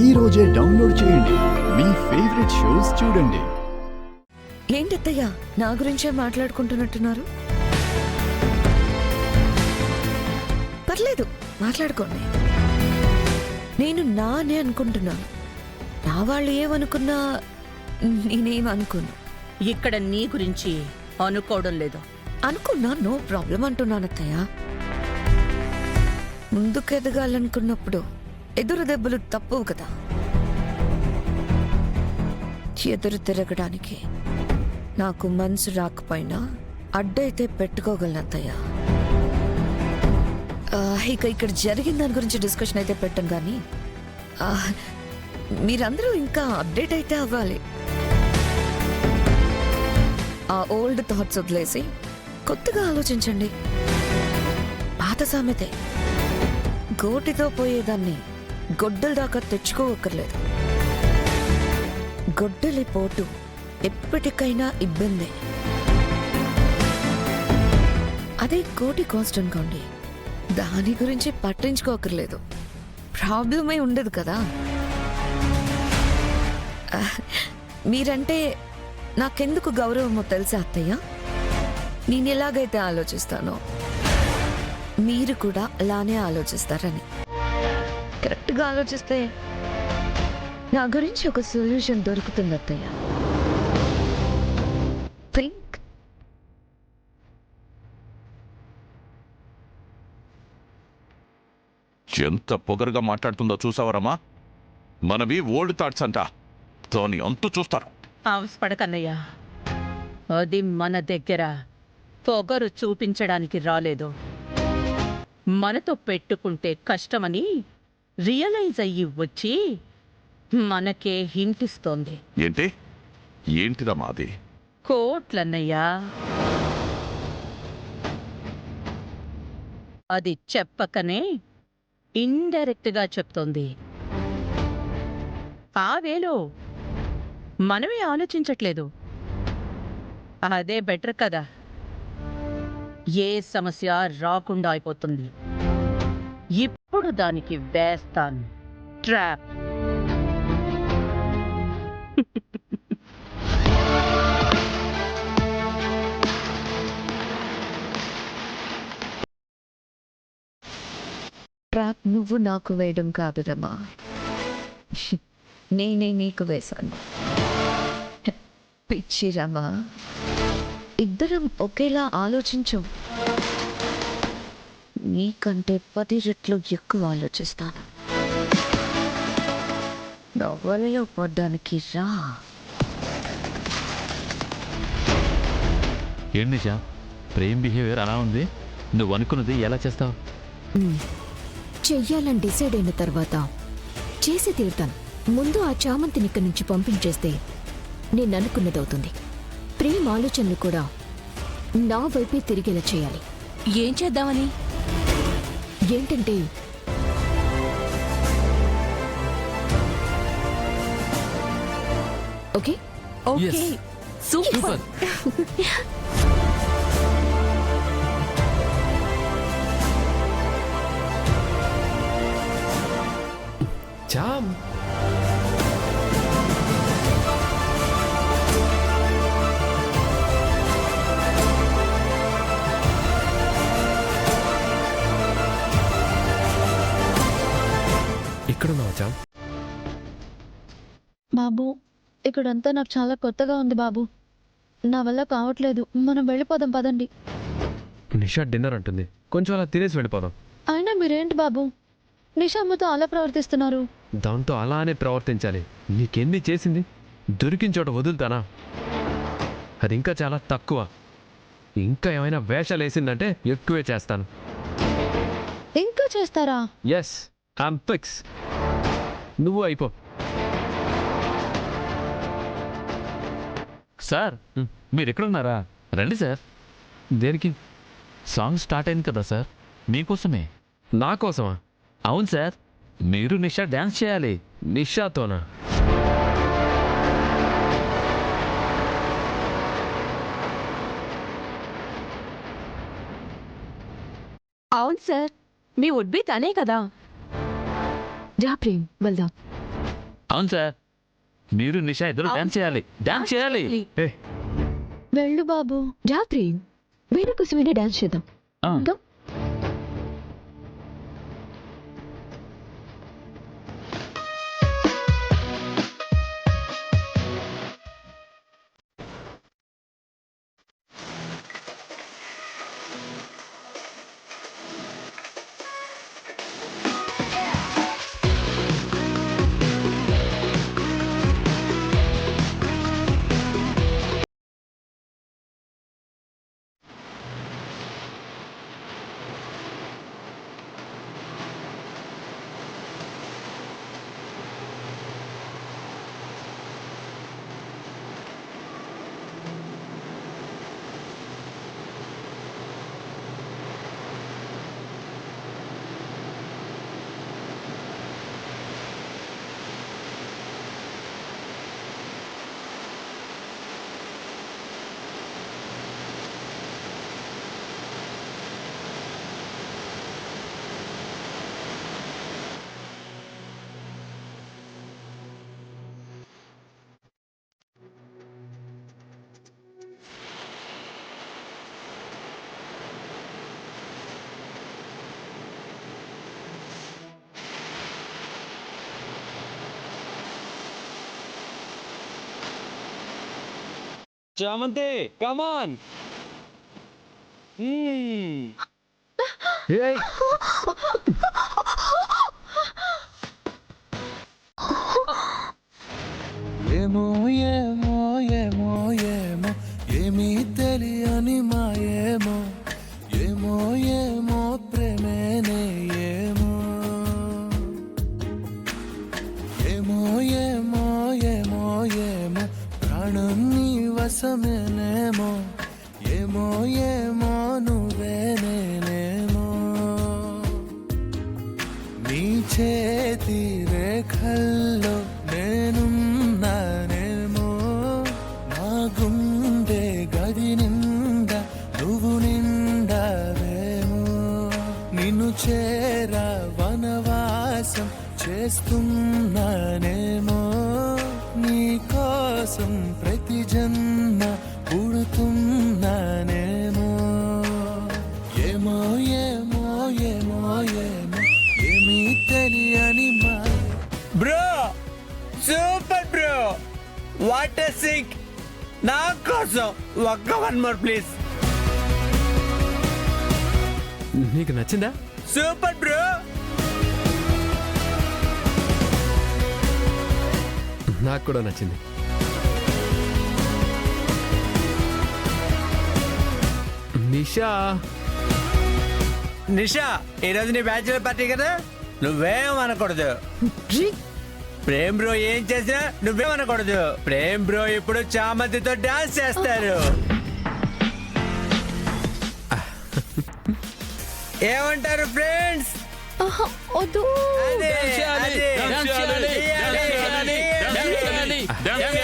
ఈ రోజే డౌన్లోడ్ చేయండి. మీ ఫేవరెట్ షోస్ చూడండి. ఏంటత్తయ్య నా గురించే మాట్లాడుకుంటున్నట్టున్నారు? పర్లేదు, మాట్లాడుకోండి. నేను నానే అనుకుంటున్నాను. నా వాళ్ళు ఏమనుకున్నా నేనేం అనుకోను. ఇక్కడ నీ గురించి అనుకోవడం లేదు. అనుకున్నా నో ప్రాబ్లం అంటున్నాను అత్తయ్య. ముందుకెదగాలనుకున్నప్పుడు ఎదురు దెబ్బలు తప్పవు కదా. ఎదురు తిరగడానికి నాకు మనసు రాకపోయినా అడ్డైతే పెట్టుకోగలను అత్తయ్య. ఇక ఇక్కడ జరిగిన దాని గురించి డిస్కషన్ అయితే పెట్టాను, కానీ మీరందరూ ఇంకా అప్డేట్ అయితే అవ్వాలి. ఆ ఓల్డ్ థాట్స్ వదిలేసి కొత్తగా ఆలోచించండి. పాత సామెతే, గోటితో పోయేదాన్ని గొడ్డల దాకా తెచ్చుకోవక్కర్లేదు. గొడ్డలి పోటు ఎప్పటికైనా ఇబ్బందే. అదే కోటి కాస్ట్ అనుకోండి, దాని గురించి పట్టించుకోకర్లేదు, ప్రాబ్లమే ఉండదు కదా. మీరంటే నాకెందుకు గౌరవమో తెలుసా అత్తయ్య? నేను ఎలాగైతే ఆలోచిస్తానో మీరు కూడా అలానే ఆలోచిస్తారని. కరెక్ట్గా ఆలోచిస్తే నా గురించి ఒక సొల్యూషన్ దొరుకుతుంది అత్తయ్య. థింక్. ఎంత పొగరుగా మాట్లాడుతుందో చూసావరమ్మా? మనవి ఓల్డ్ థాట్స్ అంట, దాని అంతు చూస్తారు. అవసపడకన్నయ్య, అది మన దగ్గర పొగరు చూపించడానికి రాలేదు. మనతో పెట్టుకుంటే కష్టమని రియలైజ్ అయ్యి వచ్చి మనకే హింటిస్తోంది. ఏంటిదమ్మా అది? కోట్లన్నయ్యా. అది చెప్పకనే ఇండైరెక్ట్గా చెప్తోంది. ఆ వేలో మనమే ఆలోచించట్లేదు. అదే బెటర్ కదా. ఏ సమస్య రాకుండా అయిపోతుంది. ఇప్పుడు దానికి వేస్తాను ట్రాప్. ట్రాప్ నువ్వు నాకు వేయడం కాదు రమా, నేనే నీకు వేశాను. పిచ్చి రమా, ఇద్దరం ఒకేలా ఆలోచించం. నీకంటే 10 రెట్లు ఎక్కువ ఆలోచిస్తాను. నవ్వలో పడ్డానికి రా. ఏంటి నిషా, ప్రేమ్ బిహేవియర్ అలా ఉంది. నువ్వు అనుకున్నది ఎలా చేస్తావు? చెయ్యాలని డిసైడ్ అయిన తర్వాత చేసి తీరుతాను. ముందు ఆ చామంతిని ఇక్కడి నుంచి పంపించేస్తే నేను అనుకున్నదవుతుంది. ప్రేమ్ ఆలోచనలు కూడా నా వైపే తిరిగేలా చేయాలి. ఏం చేద్దామని? ఏంటంటే ఓకే ఓకే, సూపర్. చామ్ ఇక్కడున్నావా చామ్? బాబు, ఇక్కడంతా నాకు చాలా కొత్తగా ఉంది బాబు. నా వల్ల కావట్లేదు. మనం వెళ్ళిపోదాం పదండి. నిషా డిన్నర్ అంటుంది, కొంచెం అలా తినేసి వెళ్ళిపోదాం. అయినా మీరేంటి బాబు నిషామ్మతో అలా ప్రవర్తిస్తున్నారు? దాంతో అలానే ప్రవర్తించాలి. నీకెన్ని చేసింది, దొరికిన చోట వదులుతానా? అది ఇంకా చాలా తక్కువ. ఇంకా ఏమైనా వేషాలు వేసిందంటే ఎక్కువే చేస్తాను. ఇంకా చేస్తారా? Yes, I'm fix. నువ్వు అయిపో. సార్, మీరు ఎక్కడున్నారా? రండి సార్. దేనికి? సాంగ్ స్టార్ట్ అయింది కదా సార్, మీకోసమే. నా కోసమా? అవును సార్, మీరు నిషా డ్యాన్స్ చేయాలి. నిషాతోనా? అవును సార్, మీ వుడ్ బి తనే కదా. రా ప్రేమ్, వెళ్దాం. అవును సార్, మీరు నిషా ఇద్దరు డాన్స్ చేయాలి, డాన్స్ చేయాలి. ఏ వెళ్ళు బాబు. రాత్రి వేరే కోసమైనా డాన్స్ చేద్దాం. ఆ. Go. చామంతి, కమాన్. ఏయ్ ఏమో ఏమో ఏమో ఏమో ఏమీ తెలియని మాయేమో ఏమో ఏమో ప్రేమేనే ఏమో ఏమో ఏమో ఏమో ఏమో ప్రాణం నీ వశమేనేమో ఏమో ఏమో నువ్వే నేనేమో నీ చేతి రేఖల్లో నేనున్నానేమో నా గుండె గది నిండా నువ్వు నిండావేమో నిన్ను చేరా వనవాసం చేస్తున్నానేమో నీ కోసం ప్రతి జన్మ పుడుతున్నానేమో ఏమో ఏమో ఏమో ఏమో ఏమీ తెలియని మా bro, super bro, what a sync. నా కోసం ఒక్క వన్ మోర్ ప్లీజ్. నీకు నచ్చిందా? Super bro. నాకు కూడా నచ్చింది. నిషా, నిషా, ఈరోజు నీ బ్యాచులర్ పార్టీ కదా, నువ్వేం అనకూడదు. ప్రేమ్ బ్రో ఏం చేసినా నువ్వేం అనకూడదు. ప్రేమ్ బ్రో ఇప్పుడు చామంతితో డాన్స్ చేస్తారు. ఏమంటారు ఫ్రెండ్స్? వద్దు. అదే, అదే. డాన్స్ చేయాలి, డాన్స్ చేయాలి, డాన్స్ చేయాలి, డాన్స్ చేయాలి, డాన్స్